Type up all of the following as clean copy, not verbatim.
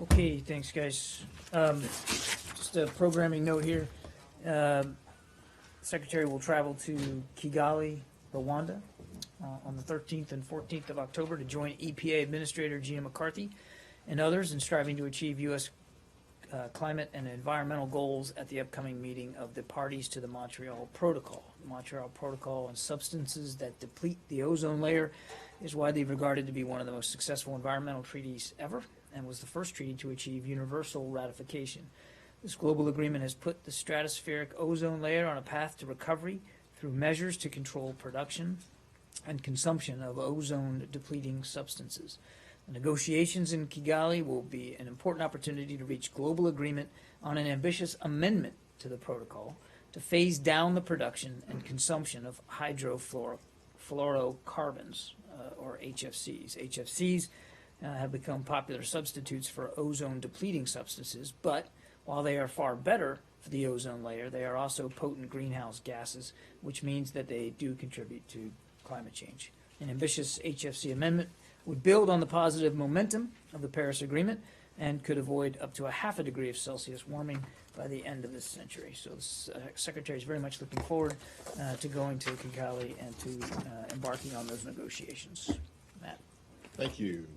Okay, thanks, guys. Just a programming note here. Secretary will travel to Kigali, Rwanda, on the 13th and 14th of October to join EPA Administrator Gina McCarthy and others in striving to achieve U.S. Climate and environmental goals at the upcoming meeting of the parties to the Montreal Protocol. The Montreal Protocol on substances that deplete the ozone layer is widely regarded to be one of the most successful environmental treaties ever, and was the first treaty to achieve universal ratification. This global agreement has put the stratospheric ozone layer on a path to recovery through measures to control production and consumption of ozone-depleting substances. The negotiations in Kigali will be an important opportunity to reach global agreement on an ambitious amendment to the protocol to phase down the production and consumption of hydrofluorocarbons, or HFCs. HFCs have become popular substitutes for ozone-depleting substances, but while they are far better for the ozone layer, they are also potent greenhouse gases, which means that they do contribute to climate change. An ambitious HFC amendment would build on the positive momentum of the Paris Agreement and could avoid up to a half a degree of Celsius warming by the end of this century. So the Secretary is very much looking forward to going to Kigali and to embarking on those negotiations. Matt. Thank you.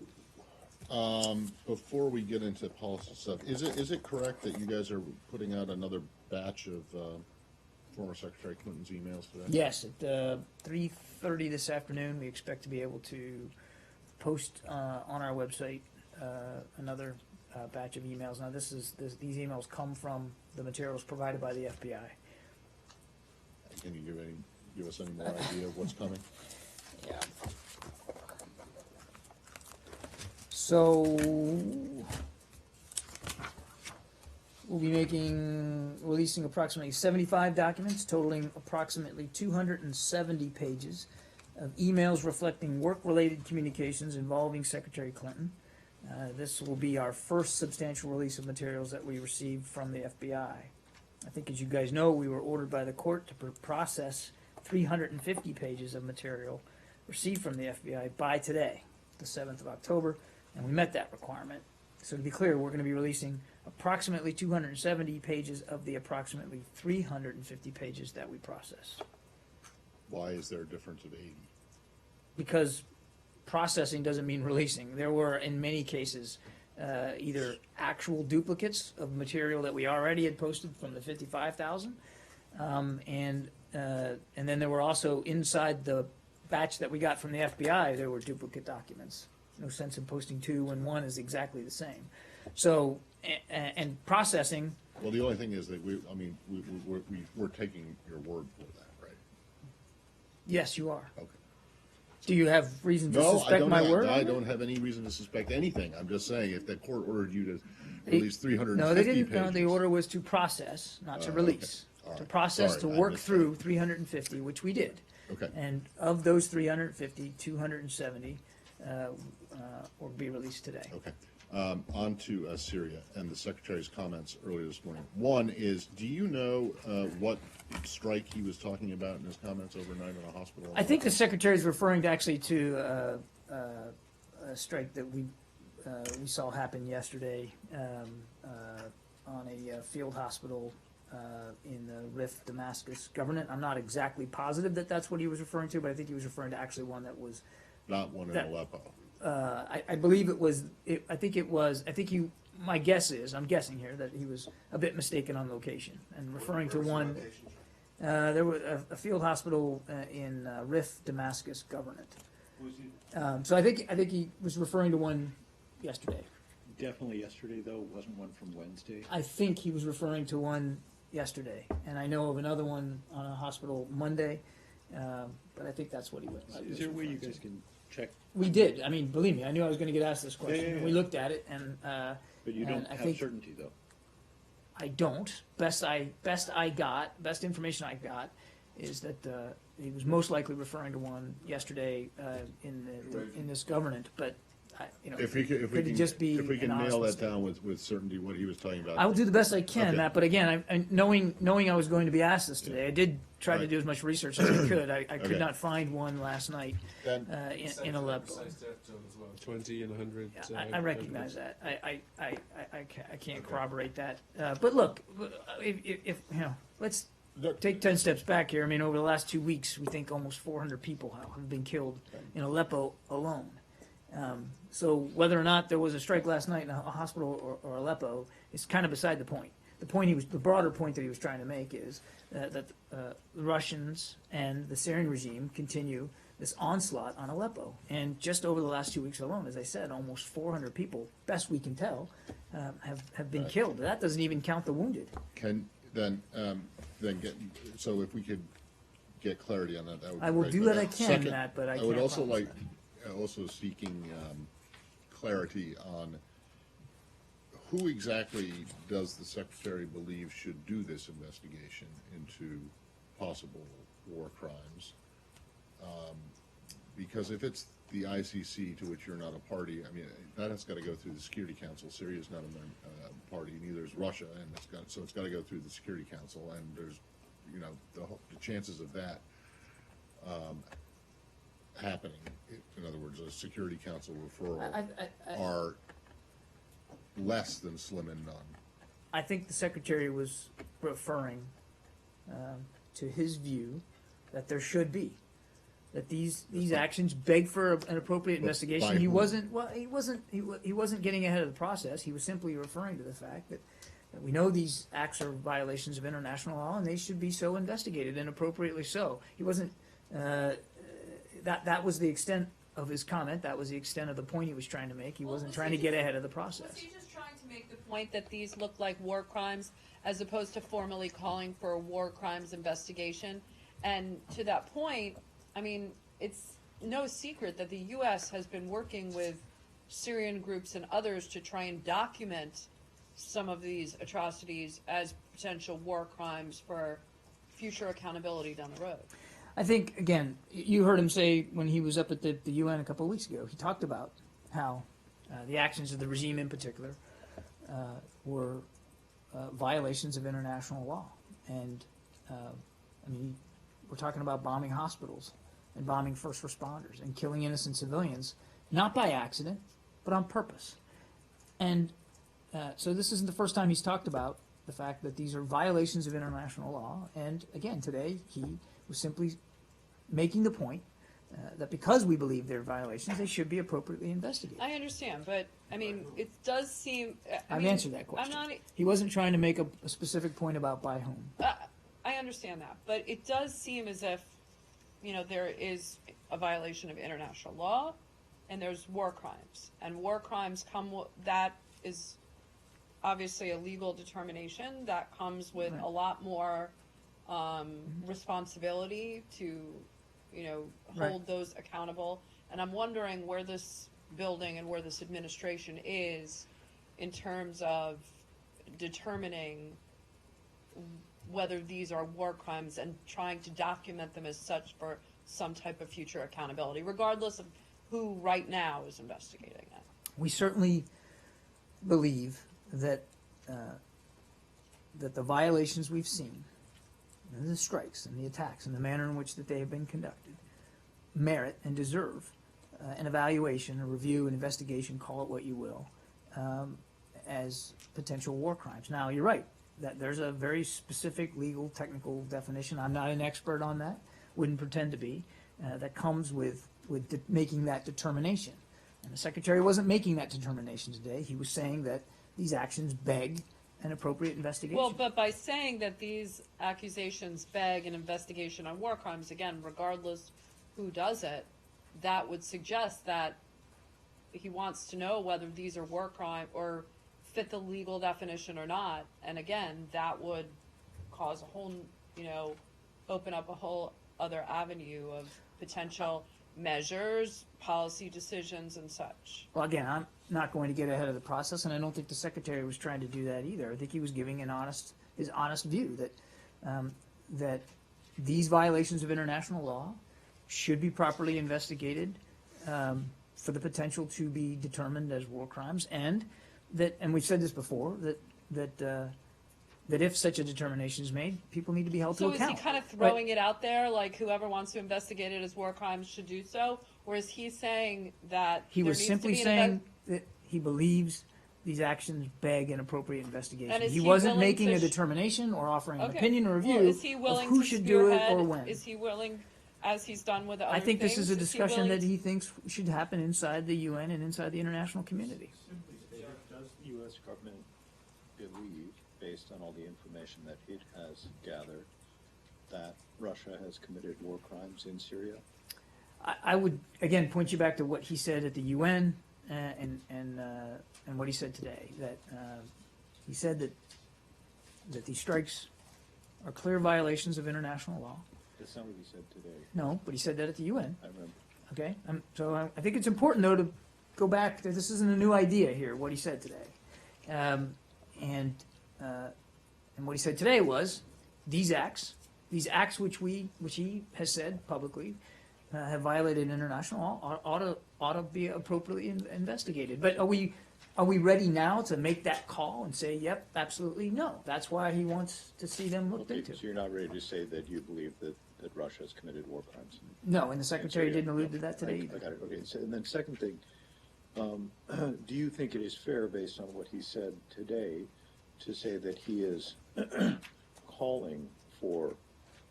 Before we get into policy stuff, is it correct that you guys are putting out another batch of former Secretary Clinton's emails today? Yes, at 3:30 this afternoon, we expect to be able to post on our website another batch of emails. Now, these emails come from the materials provided by the FBI. Can you give us any more idea of what's coming? Yeah. So we'll be releasing approximately 75 documents totaling approximately 270 pages of emails reflecting work-related communications involving Secretary Clinton. This will be our first substantial release of materials that we received from the FBI. I think, as you guys know, we were ordered by the court to process 350 pages of material received from the FBI by today, the 7th of October, and we met that requirement. So to be clear, we're going to be releasing approximately 270 pages of the approximately 350 pages that we processed. Why is there a difference of 80? Because processing doesn't mean releasing. There were, in many cases, either actual duplicates of material that we already had posted from the 55,000, and then there were also, inside the batch that we got from the FBI, there were duplicate documents. No sense in posting two when one is exactly the same. So, and processing. Well, the only thing is that we're taking your word for that, right? Yes, you are. Okay. Do you have reason to suspect my word? I don't have any reason to suspect anything. I'm just saying, if the court ordered you to release 350 No, they didn't. pages. No, the order was to process, not to release. Okay. All To right. process, Sorry, to I work missed through 350, which we did. Okay. And of those 350, 270 will be released today. Okay. On to Syria and the Secretary's comments earlier this morning. One is, do you know what strike he was talking about in his comments overnight in a hospital? I think the Secretary is referring to actually to a strike that we saw happen yesterday on a field hospital in the Rif Damascus Governorate. I'm not exactly positive that that's what he was referring to, but I think he was referring to actually one that was Not one in Aleppo. I believe it was. My guess is, I'm guessing here, that he was a bit mistaken on location and referring to one. There was a field hospital in Rif Damascus Governorate. So I think he was referring to one yesterday. Definitely yesterday, though. Wasn't one from Wednesday. I think he was referring to one yesterday, and I know of another one on a hospital Monday. But I think that's what he was. Is there a way you guys can check? We did. I mean, believe me, I knew I was going to get asked this question. Yeah. And we looked at it, and But you don't I have think, certainty, though. I don't. Best information I got is that he was most likely referring to one yesterday in this government. But If we can just be if we can an honest nail that mistake. down with certainty what he was talking about. I will do the best I can, Okay. Matt. But again, knowing I was going to be asked this today, I did try to Right. do as much research as I could. I could Okay. not find one last night Then- in Aleppo. Besides that, Joe, as well. 20 and 100. I recognize that. I can't corroborate that. But look, if you know, let's take 10 steps back here. I mean, over the last 2 weeks, we think almost 400 people have been killed in Aleppo alone. So whether or not there was a strike last night in a hospital or Aleppo is kind of beside the point. The broader point that he was trying to make is that the Russians and the Syrian regime continue this onslaught on Aleppo. And just over the last 2 weeks alone, as I said, almost 400 people, best we can tell, have been killed. That doesn't even count the wounded. Can, then get, so if we could get clarity on that, that would be great. I will do But, what I can, second, Matt, but I I can't would also promise like, also seeking clarity on who exactly does the Secretary believe should do this investigation into possible war crimes? Because if it's the ICC, to which you're not a party, I mean, that has got to go through the Security Council. Syria is not a party, neither is Russia, and so it's got to go through the Security Council, and there's, you know, the chances of that happening, in other words, a Security Council referral, are less than slim and none. I think the Secretary was referring to his view that there should be, that these actions beg for an appropriate But investigation. by He whom? wasn't getting ahead of the process. He was simply referring to the fact that we know these acts are violations of international law and they should be so investigated, and appropriately so. He wasn't. That was the extent of his comment. That was the extent of the point he was trying to make. He wasn't trying to get ahead of the process. Was he just trying to make the point that these look like war crimes as opposed to formally calling for a war crimes investigation? And to that point, I mean, it's no secret that the U.S. has been working with Syrian groups and others to try and document some of these atrocities as potential war crimes for future accountability down the road. I think, again, you heard him say when he was up at the UN a couple of weeks ago, he talked about how the actions of the regime in particular were violations of international law. And, I mean, we're talking about bombing hospitals and bombing first responders and killing innocent civilians, not by accident, but on purpose. And so this isn't the first time he's talked about the fact that these are violations of international law. And, again, today he was simply making the point that because we believe they're violations, they should be appropriately investigated. I understand, but, I mean, it does seem... I've answered that question. I'm not... He wasn't trying to make a specific point about by whom. I understand that, but it does seem as if, you know, there is a violation of international law, and there's war crimes. And war crimes that is obviously a legal determination that comes with a lot more responsibility to, you know, hold those accountable. And I'm wondering where this building and where this administration is in terms of determining whether these are war crimes and trying to document them as such for some type of future accountability, regardless of who right now is investigating it. We certainly believe that that the violations we've seen, and the strikes and the attacks and the manner in which that they have been conducted, merit and deserve an evaluation, a review, an investigation, call it what you will, as potential war crimes. Now, you're right, that there's a very specific legal, technical definition. I'm not an expert on that, wouldn't pretend to be, that comes with making that determination. And the Secretary wasn't making that determination today. He was saying that these actions beg an appropriate investigation. Well, but by saying that these accusations beg an investigation on war crimes, again, regardless who does it, that would suggest that he wants to know whether these are war crime or fit the legal definition or not. And again, that would cause a whole, you know, open up a whole other avenue of potential measures, policy decisions, and such. Well, again, I'm not going to get ahead of the process, and I don't think the Secretary was trying to do that either. I think he was giving his honest view that that these violations of international law should be properly investigated for the potential to be determined as war crimes, and we've said this before, that if such a determination is made, people need to be held to So account. is he kind of throwing it out there, like whoever wants to investigate it as war crimes should do so? Or is he saying that He there was needs simply to be saying that he believes these actions beg an appropriate investigation. And is He he wasn't willing making to a determination or offering an Okay. opinion or Well, review is he of willing who to should do it spearhead? or when. Is he willing, as he's done with other I think this is a things, discussion willing that to- he thinks should happen inside the UN and inside the international community. Simply stated, does the U.S. government believe, based on all the information that it has gathered, that Russia has committed war crimes in Syria? I would, again, point you back to what he said at the UN and what he said today, that he said that these strikes are clear violations of international law. That's not what he said today. No, but he said that at the UN, I remember. okay? So I think it's important, though, to go back, this isn't a new idea here, what he said today. And what he said today was, these acts which he has said publicly, have violated international law, ought to be appropriately investigated. But are we ready now to make that call and say, yep, absolutely, no? That's why he wants to see them looked Okay, into. so you're not ready to say that you believe that Russia has committed war crimes? No, and the secretary Syria? didn't allude to that today I either. got it, okay. So, and then second thing, do you think it is fair, based on what he said today, to say that he is calling for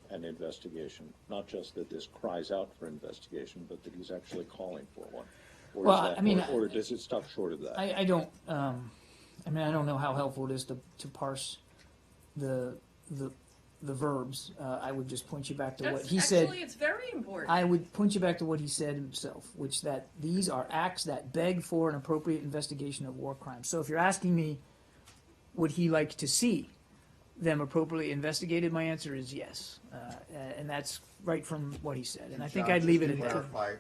an investigation? Not just that this cries out for investigation, but that he's actually calling for one? Or Well, is that, I mean, or does it stop short of that? I don't, I don't know how helpful it is to parse the verbs. I would just point you back to what he said. Actually, it's very important. I would point you back to what he said himself, which that these are acts that beg for an appropriate investigation of war crimes. So if you're asking me, would he like to see them appropriately investigated, my answer is yes. And that's right from what he said. And I think John, I'd leave it just at to that. clarify,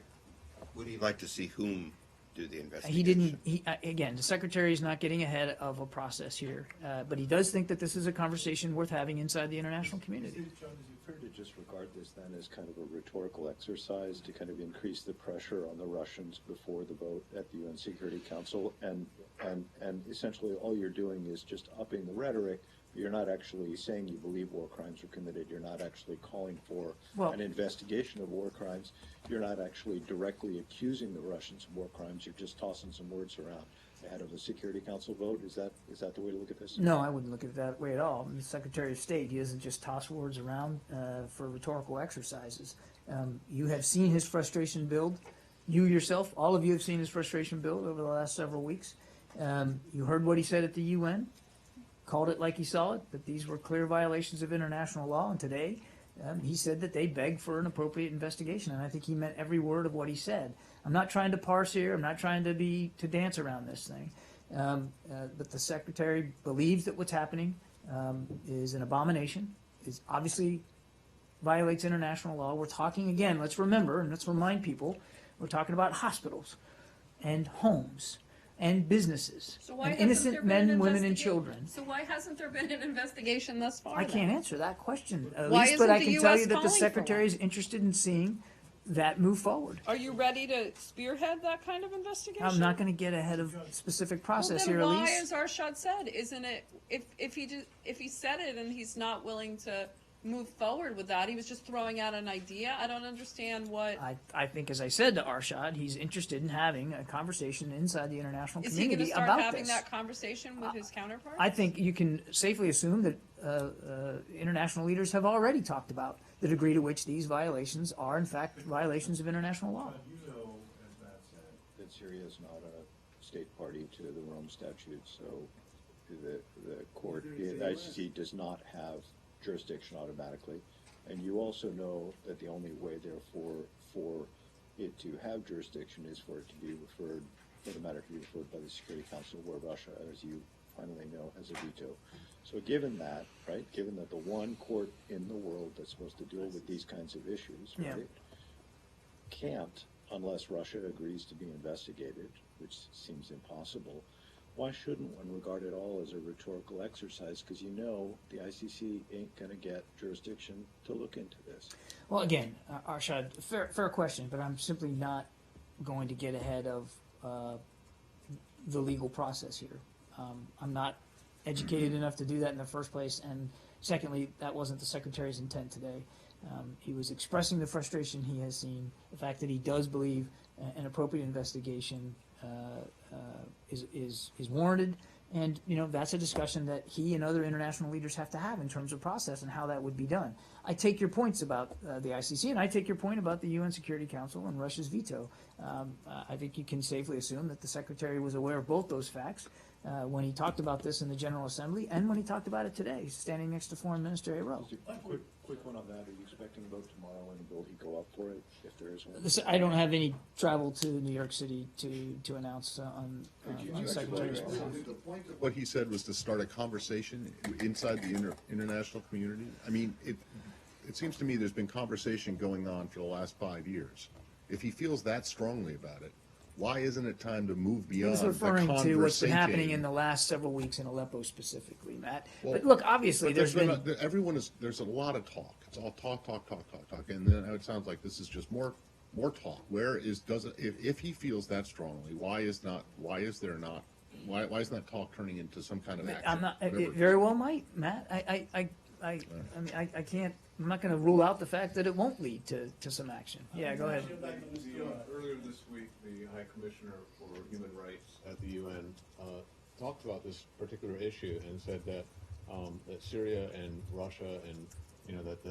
would he like to see whom do the investigation? He didn't, again, the secretary is not getting ahead of a process here, but he does think that this is a conversation worth having inside the international community. John, is it fair to just regard this then as kind of a rhetorical exercise to kind of increase the pressure on the Russians before the vote at the UN Security Council? And essentially all you're doing is just upping the rhetoric, but you're not actually saying you believe war crimes were committed. You're not actually calling for Well- an investigation of war crimes. You're not actually directly accusing the Russians of war crimes. You're just tossing some words around ahead of a Security Council vote. Is that the way to look at this? No, I wouldn't look at it that way at all. The Secretary of State, he doesn't just toss words around for rhetorical exercises. You have seen his frustration build. You yourself, all of you have seen his frustration build over the last several weeks. You heard what he said at the UN, called it like he saw it, that these were clear violations of international law, and today he said that they beg for an appropriate investigation, and I think he meant every word of what he said. I'm not trying to parse here. I'm not trying to dance around this thing. But the Secretary believes that what's happening is an abomination, is obviously violates international law. We're talking, again, let's remember, and let's remind people, we're talking about hospitals and homes and businesses So why and hasn't there innocent been men, an women, and investigation? children. So why hasn't there been an investigation thus far? I then? can't answer that question, at Why least, but isn't I the can tell US you that the calling for Secretary is one? interested in seeing that move forward. Are you ready to spearhead that kind of investigation? I'm not going to get ahead of specific process Well, here, then why, Elise. as Arshad said, isn't it, if he said it and he's not willing to move forward with that, he was just throwing out an idea, I don't understand what, I think, as I said to Arshad, he's interested in having a conversation inside the international is he gonna community start about having this. that conversation with his counterparts? I think you can safely assume that international leaders have already talked about the degree to which these violations are, in fact, violations of international law. That Syria is not a state party to the Rome Statute, so the court, the ICC does not have jurisdiction automatically. And you also know that the only way, therefore, for it to have jurisdiction is for it to be referred, for the matter to be referred by the Security Council, where Russia, as you finally know, has a veto. So given that, right, given that the one court in the world that's supposed to deal with these kinds of issues, Yeah. right, can't, unless Russia agrees to be investigated, which seems impossible, why shouldn't one regard it all as a rhetorical exercise? Because you know the ICC ain't going to get jurisdiction to look into this. Well, again, Arshad, fair question, but I'm simply not going to get ahead of the legal process here. I'm not educated enough to do that in the first place, and secondly, that wasn't the Secretary's intent today. He was expressing the frustration he has seen, the fact that he does believe an appropriate investigation is warranted. And, you know, that's a discussion that he and other international leaders have to have in terms of process and how that would be done. I take your points about the ICC, and I take your point about the UN Security Council and Russia's veto. I think you can safely assume that the Secretary was aware of both those facts when he talked about this in the General Assembly and when he talked about it today, standing next to Foreign Minister Ayrault. Just a quick one on that. Are you expecting a vote tomorrow, and will he go up for it if there is one? I don't have any travel to New York City to announce on the Secretary's behalf. The point of what he said was to start a conversation inside the international community. I mean, it seems to me there's been conversation going on for the last 5 years. If he feels that strongly about it, why isn't it time to move He beyond was the referring to what's been happening in conversating? the last several weeks in Aleppo specifically, Matt. Well, But look, obviously, But there's been, there's a lot of talk. It's all talk, and then it sounds like this is just more talk. If he feels that strongly, why isn't that talk turning into some kind of action? I'm not, Whatever it it is. very well might, Matt. I mean, I can't, I'm not gonna rule out the fact that it won't lead to some action. Yeah, go ahead. Earlier this week, the High Commissioner for Human Rights at the UN talked about this particular issue and said that Syria and Russia and that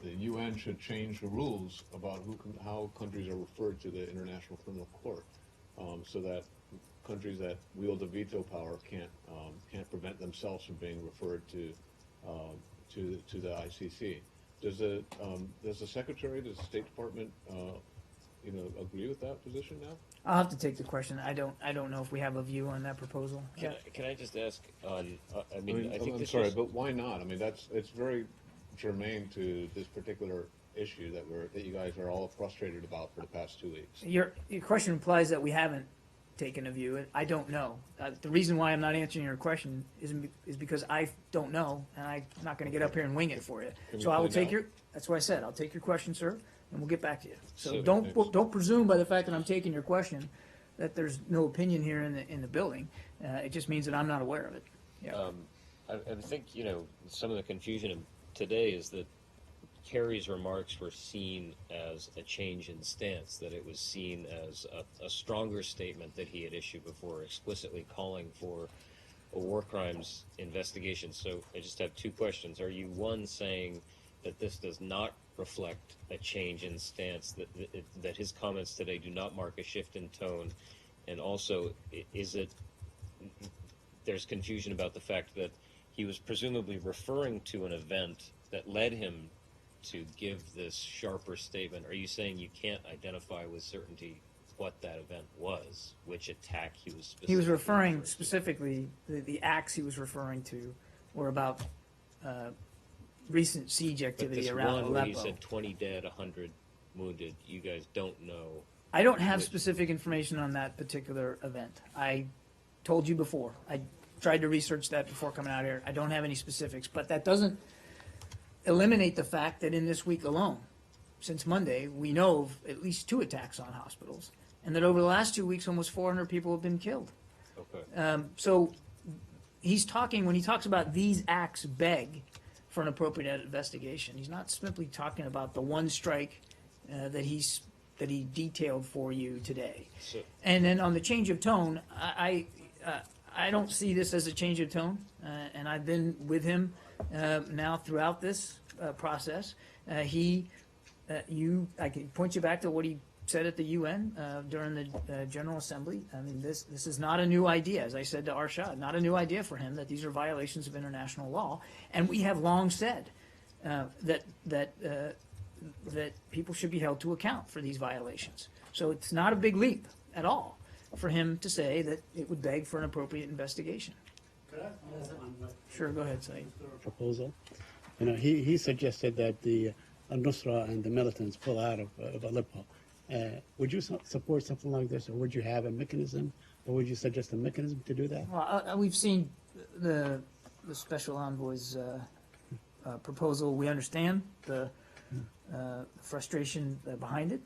the UN should change the rules about how countries are referred to the International Criminal Court, so that countries that wield the veto power can't prevent themselves from being referred to the ICC. Does the Secretary, does the State Department, agree with that position now? I'll have to take the question. I don't know if we have a view on that proposal. Can I just ask on, I think I'm this sorry, is- but why not? I mean, it's very germane to this particular issue that you guys are all frustrated about for the past 2 weeks. Your question implies that we haven't taken a view. I don't know. The reason why I'm not answering your question is because I don't know, and I'm not gonna get up here and wing it for you. Can we So I will find take out? that's what I said. I'll take your question, sir, and we'll get back to you. So So- don't presume by the fact that I'm taking your question that there's no opinion here in the building. It just means that I'm not aware of it. Yeah. I think, some of the confusion today is that Kerry's remarks were seen as a change in stance, that it was seen as a stronger statement that he had issued before, explicitly calling for a war crimes investigation. So I just have two questions. Are you, one, saying that this does not reflect a change in stance, that his comments today do not mark a shift in tone? And also, is it, there's confusion about the fact that he was presumably referring to an event that led him to give this sharper statement. Are you saying you can't identify with certainty what that event was, which attack he was specifically He was referring referring to? specifically, the acts he was referring to were about recent siege But activity this around one where he Aleppo. said 20 dead, 100 wounded, you guys don't know. I don't have specific information on that particular event. I told you before. I tried to research that before coming out here. I don't have any specifics, but that doesn't eliminate the fact that in this week alone, since Monday, we know of at least 2 attacks on hospitals, and that over the last 2 weeks, almost 400 people have been killed. Okay. So he's talking, when he talks about these acts beg for an appropriate investigation, he's not simply talking about the one strike that he detailed for you today. So, And then on the change of tone, I don't see this as a change of tone, and I've been with him now throughout this process. I can point you back to what he said at the UN during the General Assembly. I mean, this is not a new idea, as I said to Arshad, not a new idea for him that these are violations of international law. And we have long said that people should be held to account for these violations. So it's not a big leap at all for him to say that it would beg for an appropriate investigation. Sure, go ahead, Saeed. Proposal. He suggested that the al-Nusra and the militants pull out of Aleppo. Would you support something like this, or would you have a mechanism, or would you suggest a mechanism to do that? Well, we've seen the special envoy's proposal. We understand the frustration behind it.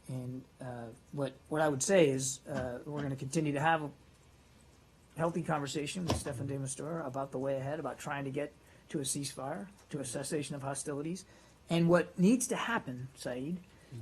And what I would say is we're going to continue to have a healthy conversation with Stefan de Mistura about the way ahead, about trying to get to a ceasefire, to a cessation of hostilities. And what needs to happen, Saeed,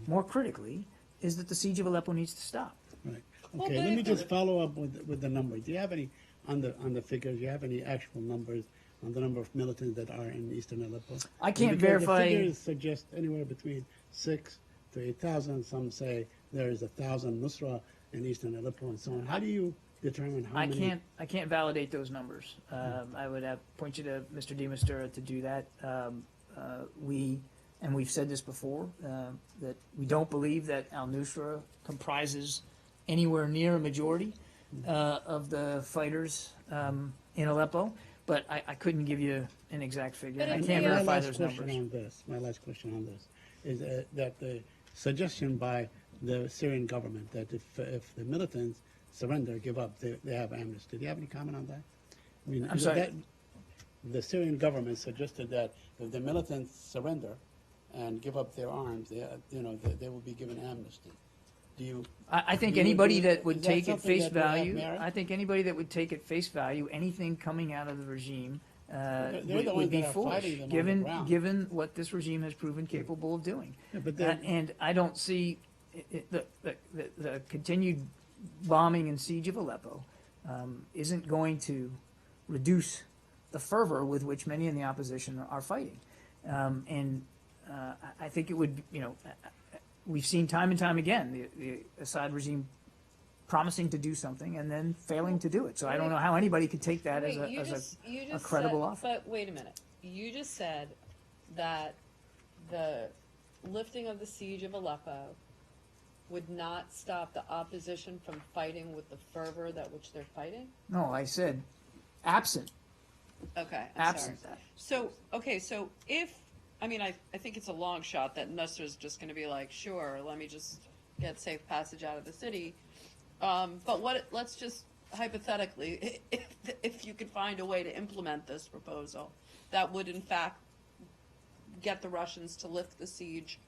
more critically, is that the siege of Aleppo needs to stop. Right. Well, Okay, but let me if just the- follow up with the numbers. Do you have any, on the figures, do you have any actual numbers on the number of militants that are in eastern Aleppo? I can't Because verify- The figures suggest anywhere between 6 to 8,000. Some say there is 1,000 Nusra in eastern Aleppo and so on. How do you determine how I many? can't validate those numbers. I would point you to Mr. DeMastura to do that. We've said this before, that we don't believe that al-Nusra comprises anywhere near a majority of the fighters in Aleppo, but I couldn't give you an exact figure. But I if can't they- verify My those last question numbers. on this, my last question on this, is that the suggestion by the Syrian government that if the militants surrender, give up, they have amnesty. Do you have any comment on that? I mean, I'm sorry? The Syrian government suggested that if the militants surrender and give up their arms, they will be given amnesty. Do you? I think You would anybody do- that would is that take at something face that would have value, merit? I think anybody that would take at face value anything coming out of the regime They're the would ones be that are foolish, fighting them on the ground. given what this regime has proven capable of doing. Yeah, but then- And I don't see the continued bombing and siege of Aleppo isn't going to reduce the fervor with which many in the opposition are fighting. I think it would, we've seen time and time again, the Assad regime promising to do something and then failing to do it. So I don't know how anybody could take that as Wait, you a just credible said- offer. But wait a minute. You just said that the lifting of the siege of Aleppo would not stop the opposition from fighting with the fervor that which they're fighting? No, I said absent, Okay, I'm absent sorry. that. So, okay, so I think it's a long shot that Nusra's just gonna be like, sure, let me just get safe passage out of the city. But let's just hypothetically, if you could find a way to implement this proposal, that would in fact get the Russians to lift the siege.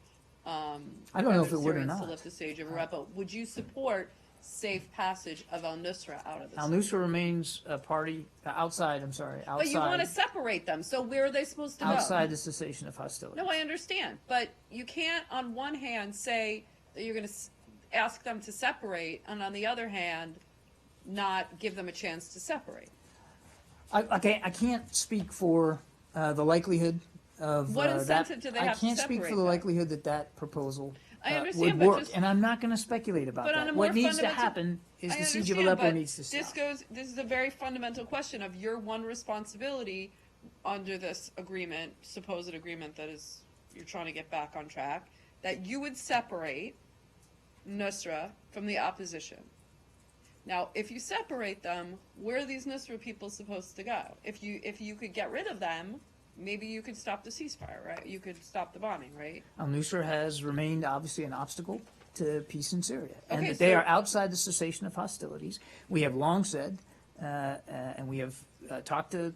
I don't know if it would or Syrians not. To lift the siege of Aleppo. Would you support safe passage of al-Nusra out of the city? Al-Nusra remains a party outside, But you want to separate them, so where are they supposed to go? outside the cessation of hostilities. No, I understand, but you can't on one hand say that you're going to ask them to separate, and on the other hand, not give them a chance to separate. I can't speak for the likelihood of What that. incentive do they have to I can't speak separate for the them? likelihood that proposal I would understand, but work, just- and I'm not going to speculate about But on that. a more What needs to fundamental- happen is I the siege of understand, Aleppo but needs to stop. This is a very fundamental question of your one responsibility under this agreement, supposed agreement that is you're trying to get back on track, that you would separate Nusra from the opposition. Now, if you separate them, where are these Nusra people supposed to go? If you could get rid of them, maybe you could stop the ceasefire, right? You could stop the bombing, right? Al-Nusra has remained obviously an obstacle to peace in Syria, and Okay, that they so- are outside the cessation of hostilities. We have long said, and we have talked to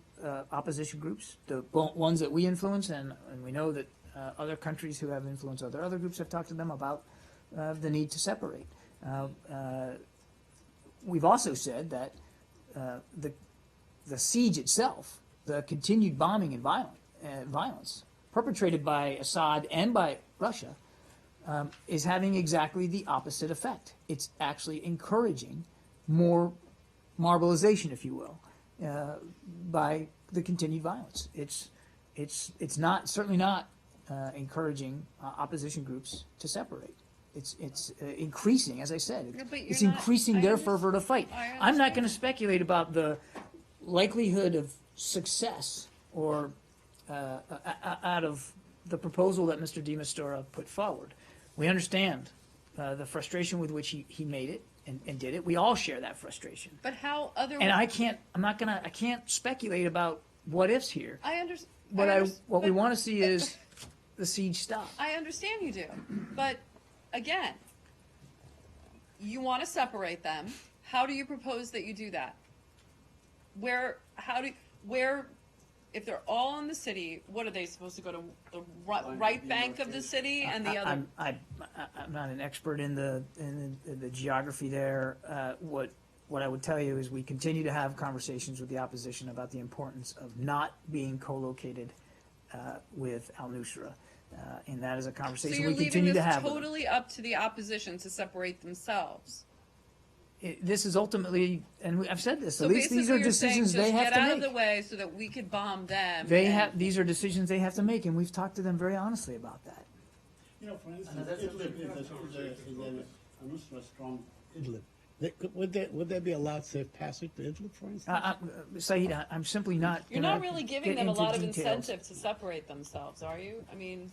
opposition groups, the ones that we influence, and we know that other countries who have influence other groups have talked to them about the need to separate. We've also said that the siege itself, the continued bombing and violence perpetrated by Assad and by Russia, is having exactly the opposite effect. It's actually encouraging more marbleization, if you will, by the continued violence. It's not certainly not encouraging opposition groups to separate. It's increasing, as I said. Yeah, but you're It's not- increasing I their under- fervor to fight. I I'm not going understand. to speculate about the likelihood of success or out of the proposal that Mr. DeMastura put forward. We understand the frustration with which he made it and did it. We all share that frustration. But how other? And I can't speculate about what ifs here. I understand. What we want to see is the siege stop. I understand you do, but again, you want to separate them. How do you propose that you do that? Where, if they're all in the city, what are they supposed to go to the right bank of the city and the other? I'm not an expert in the geography there. What I would tell you is we continue to have conversations with the opposition about the importance of not being co-located with al-Nusra. And that is a So conversation you're we leaving continue to this have with them. totally up to the opposition to separate themselves. This is ultimately, and I've said this, So at least these basically are you're saying decisions just they have get to out of the make. way so that we could bomb them. They and- have, these are decisions they have to make, and we've talked to them very honestly about that. You know, for instance, Idlib is a Nusra strong Idlib. Would there be allowed safe passage to Idlib, for instance? Saeed, I'm simply not. You're gonna not really giving get them a into lot of details. incentive to separate themselves, are you? I mean,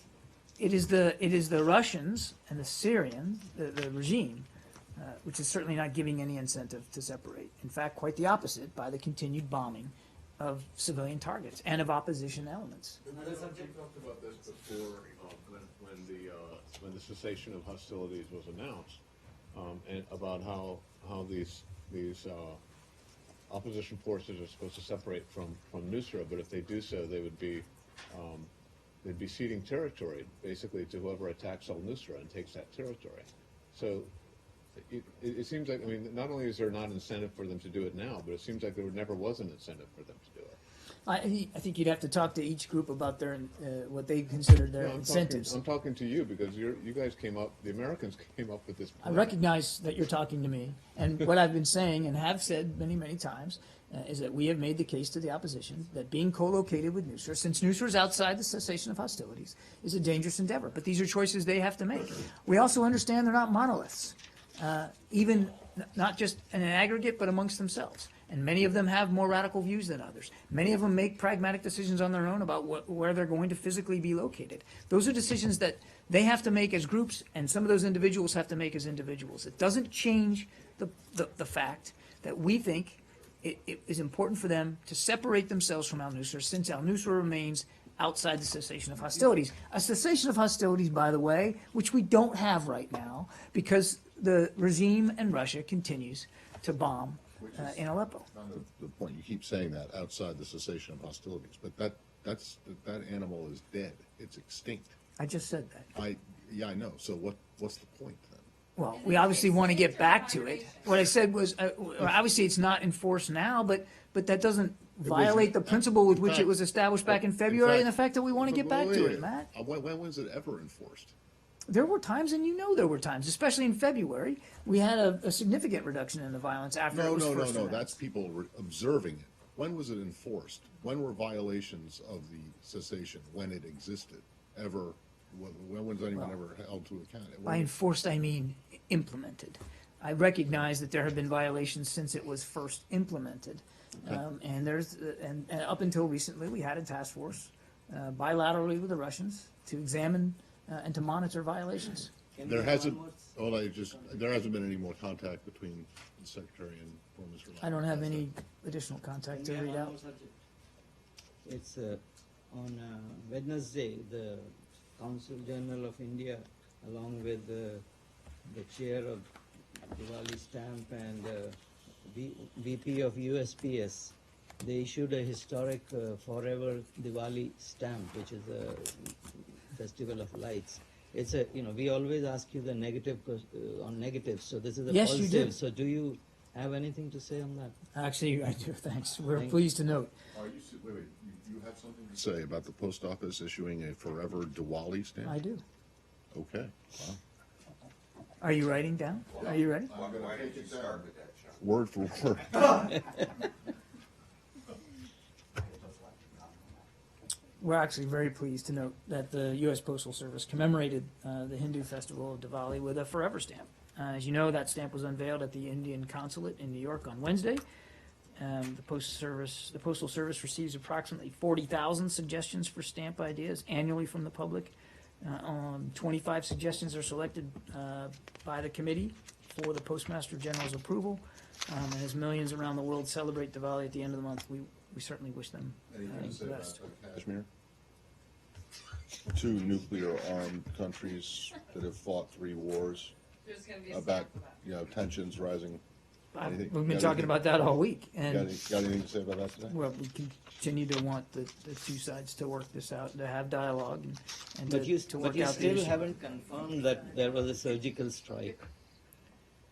It is the Russians and the Syrian, the regime, which is certainly not giving any incentive to separate. In fact, quite the opposite, by the continued bombing of civilian targets and of opposition elements. We talked about this before, when the cessation of hostilities was announced, and about how these opposition forces are supposed to separate from Nusra, but if they do so, they would be they'd be ceding territory basically to whoever attacks al-Nusra and takes that territory. So it seems like, I mean, not only is there not incentive for them to do it now, but it seems like there never was an incentive for them to do it. I think you'd have to talk to each group about their what they consider their No, incentives. I'm talking to you because you guys came up, the Americans came up with this I plan. recognize that you're talking to me, and what I've been saying and have said many, many times is that we have made the case to the opposition that being co-located with Nusra, since Nusra is outside the cessation of hostilities, is a dangerous endeavor. But these are choices they have to make. We also understand they're not monoliths, even not just in an aggregate, but amongst themselves. And many of them have more radical views than others. Many of them make pragmatic decisions on their own about where they're going to physically be located. Those are decisions that they have to make as groups, and some of those individuals have to make as individuals. It doesn't change the fact that we think it is important for them to separate themselves from al-Nusra, since al-Nusra remains outside the cessation of hostilities. A cessation of hostilities, by the way, which we don't have right now, because the regime in Russia continues to bomb in Aleppo. The point, you keep saying that, outside the cessation of hostilities, but that animal is dead. It's extinct. I just said that. Yeah, I know. So what's the point then? Well, we obviously want to get back to it. What I said was, obviously it's not enforced now, but that doesn't violate the principle with which it was established back in February, and the fact that we want to get back to it, Matt. When was it ever enforced? There were times, and you know there were times, especially in February, we had a significant reduction in the violence after it was first No. announced. That's people observing it. When was it enforced? When were violations of the cessation, when it existed, ever? When was anyone ever held to account? By enforced, I mean implemented. I recognize that there have been violations since it was first implemented. And up until recently, we had a task force bilaterally with the Russians to examine and to monitor violations. There hasn't been any more contact between the Secretary and former Mr. I don't have any additional contact to read out. It's on Wednesday, the Consul General of India, along with the chair of Diwali Stamp and VP of USPS, they issued a historic Forever Diwali Stamp, which is a festival of lights. It's we always ask you the negative on negatives, so this is a Yes, you positive. do. So do you have anything to say on that? Actually, I do, thanks. We're Thank- pleased to note. You have something to say about the post office issuing a Forever Diwali stamp? I do. Okay. Wow. Are you writing down? Are you ready? Why did you start with that, Sean? Word for word. We're actually very pleased to note that the U.S. Postal Service commemorated the Hindu festival of Diwali with a Forever stamp. As you know, that stamp was unveiled at the Indian Consulate in New York on Wednesday. The Postal Service receives approximately 40,000 suggestions for stamp ideas annually from the public. 25 suggestions are selected by the committee for the Postmaster General's approval. And as millions around the world celebrate Diwali at the end of the month, we certainly wish them Anything to say the about best. Kashmir? Two nuclear-armed countries that have fought 3 wars There's going to be about, tensions rising. We've been talking about that all week, Got and anything to say about that today? well, we continue to want the two sides to work this out, to have dialogue, and But you, to work but you out the still issue. haven't confirmed that there was a surgical strike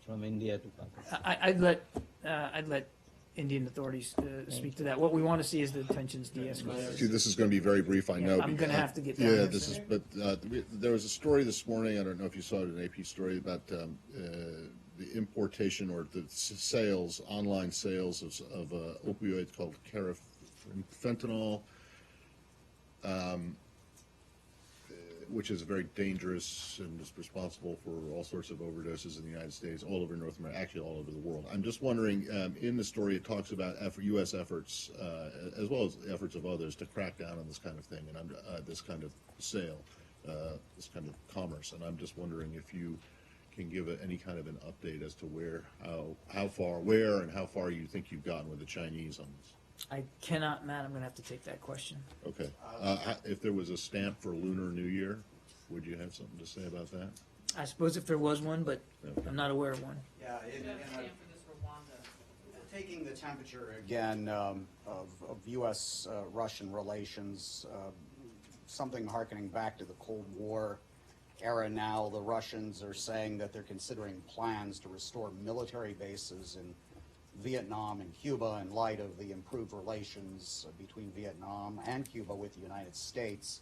from India to Pakistan. I'd let Indian authorities speak to that. What we want to see is the tensions de-escalate. See, this is going to be very brief, I know. I'm gonna have to get down Yeah, here this is, soon. but there was a story this morning, I don't know if you saw it, an AP story about the importation or the sales, online sales of opioids called fentanyl, which is very dangerous and is responsible for all sorts of overdoses in the United States, all over North America, actually all over the world. I'm just wondering, in the story, it talks about U.S. efforts, as well as efforts of others, to crack down on this kind of thing and this kind of sale, this kind of commerce. And I'm just wondering if you can give any kind of an update as to where and how far you think you've gotten with the Chinese on this. I cannot, Matt, I'm gonna have to take that question. Okay. If there was a stamp for Lunar New Year, would you have something to say about that? I suppose if there was one, but Okay. I'm not aware of one. Yeah, taking the temperature again of U.S.-Russian relations, something harkening back to the Cold War era now, the Russians are saying that they're considering plans to restore military bases in Vietnam and Cuba in light of the improved relations between Vietnam and Cuba with the United States.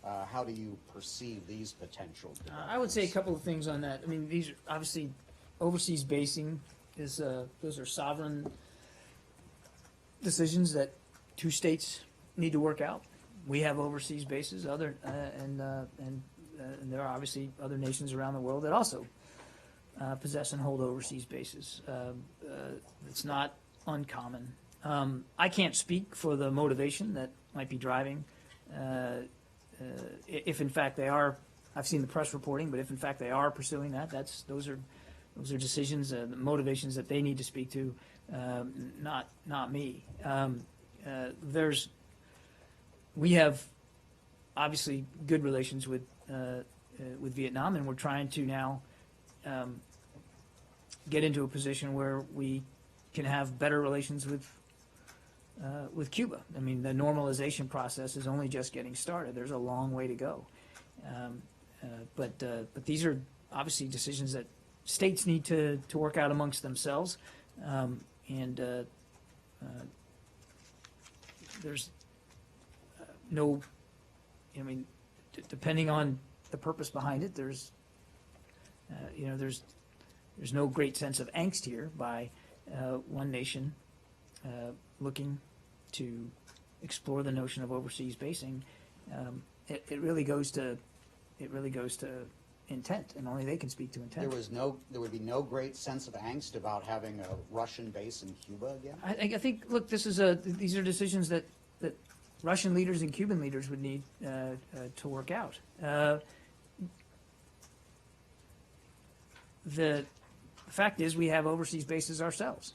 How do you perceive these potential developments? I would say a couple of things on that. I mean, these are obviously overseas basing is those are sovereign decisions that two states need to work out. We have overseas bases, and there are obviously other nations around the world that also possess and hold overseas bases. It's not uncommon. I can't speak for the motivation that might be driving. If in fact they are, I've seen the press reporting, but if in fact they are pursuing that, those are decisions, the motivations that they need to speak to, not me. We have obviously good relations with Vietnam, and we're trying to now get into a position where we can have better relations with Cuba. I mean, the normalization process is only just getting started. There's a long way to go. But these are obviously decisions that states need to work out amongst themselves. There's no, I mean, depending on the purpose behind it, there's no great sense of angst here by one nation looking to explore the notion of overseas basing. It really goes to intent, and only they can speak to intent. There would be no great sense of angst about having a Russian base in Cuba again? I think, look, these are decisions that Russian leaders and Cuban leaders would need to work out. The fact is, we have overseas bases ourselves,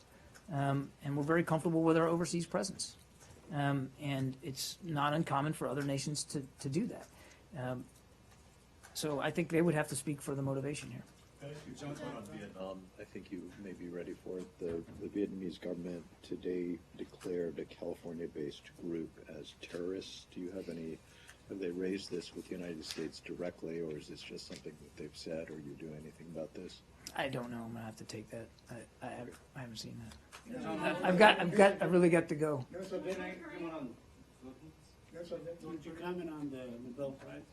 and we're very comfortable with our overseas presence. And it's not uncommon for other nations to do that. So I think they would have to speak for the motivation here. On Vietnam, I think you may be ready for it. The Vietnamese government today declared a California-based group as terrorists. Have they raised this with the United States directly, or is this just something that they've said, or you do anything about this? I don't know. I'm gonna have to take that. I haven't seen that. I've really got to go. Would you comment on the Nobel Prize?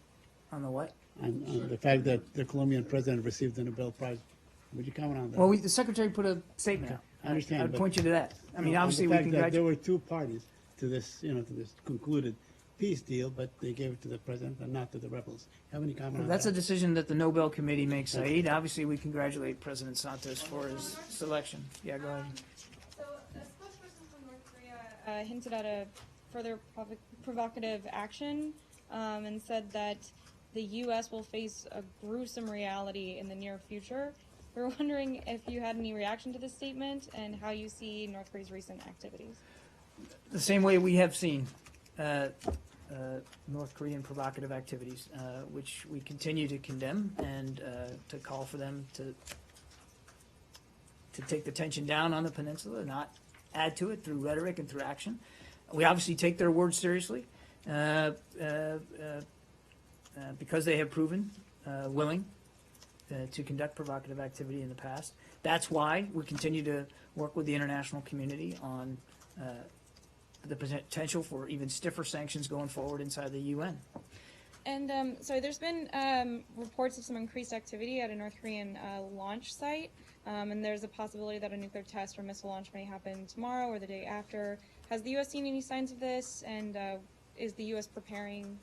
On the what? On the fact that the Colombian president received the Nobel Prize. Would you comment on that? Well, the secretary put a statement out. I understand. I'd but point you to that. I mean, on obviously, the we fact that congratulate. there were two parties to this, to this concluded peace deal, but they gave it to the president and not to the rebels. Have any comment on That's a that? decision that the Nobel Committee makes, Saeed. Obviously, we congratulate President Santos for his selection. Yeah, go ahead. So, a spokesperson from North Korea hinted at a further provocative action and said that the U.S. will face a gruesome reality in the near future. We're wondering if you had any reaction to this statement and how you see North Korea's recent activities. The same way we have seen North Korean provocative activities, which we continue to condemn and to call for them to take the tension down on the peninsula, not add to it through rhetoric and through action. We obviously take their words seriously because they have proven willing to conduct provocative activity in the past. That's why we continue to work with the international community on the potential for even stiffer sanctions going forward inside the UN. And so there's been reports of some increased activity at a North Korean launch site, and there's a possibility that a nuclear test or missile launch may happen tomorrow or the day after. Has the U.S. seen any signs of this, and is the U.S. preparing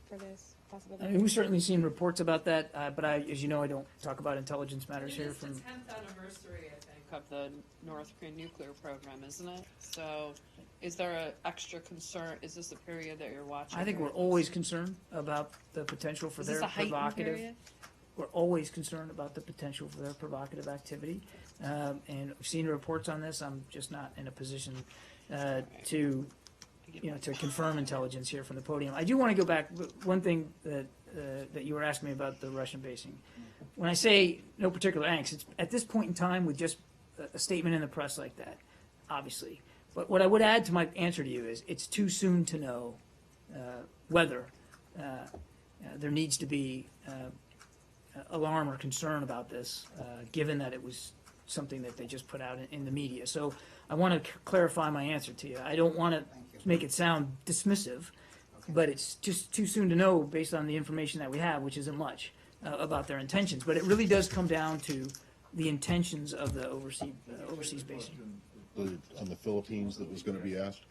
for this possibility? I mean, we've certainly seen reports about that, but as you know, I don't talk about intelligence matters It here. is the 10th anniversary, I think, of the North Korean nuclear program, isn't it? So is there an extra concern? Is this a period that you're watching? I think we're very always closely? concerned about the potential for Is their this a heightened provocative. period? We're always concerned about the potential for their provocative activity, and we've seen reports on this. I'm just not in a position to confirm intelligence here from the podium. I do want to go back. One thing that you were asking me about the Russian basing. When I say no particular angst, it's at this point in time with just a statement in the press like that, obviously. But what I would add to my answer to you is it's too soon to know whether there needs to be alarm or concern about this, given that it was something that they just put out in the media. So I want to clarify my answer to you. I don't want to make it sound dismissive, but it's just too soon to know based on the information that we have, which isn't much, about their intentions. But it really does come down to the intentions of the overseas basing. On the Philippines that was going to be asked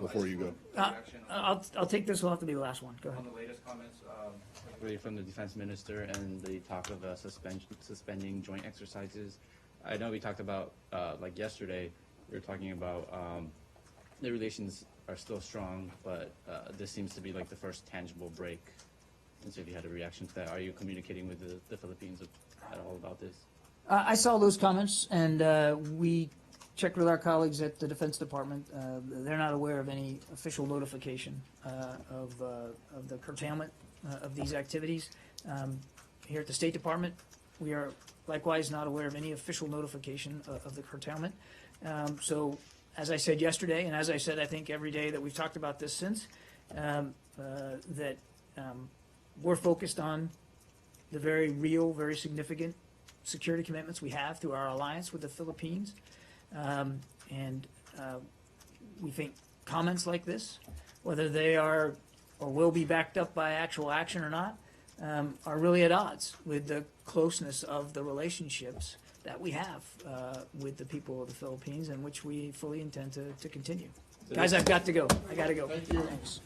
before you go. I'll take this. Will have to be the last one. Go ahead. On the latest comments, particularly from the defense minister and the talk of suspending joint exercises. I know we talked about, like yesterday, we were talking about the relations are still strong, but this seems to be like the first tangible break. And so if you had a reaction to that, are you communicating with the Philippines at all about this? I saw those comments, and we checked with our colleagues at the Defense Department. They're not aware of any official notification of the curtailment of these activities. Here at the State Department, we are likewise not aware of any official notification of the curtailment. So, as I said yesterday, and as I said I think every day that we've talked about this since, that we're focused on the very real, very significant security commitments we have through our alliance with the Philippines. And we think comments like this, whether they are or will be backed up by actual action or not, are really at odds with the closeness of the relationships that we have with the people of the Philippines, and which we fully intend to continue. Guys, I've got to go. I got to go. Thank you. Thanks.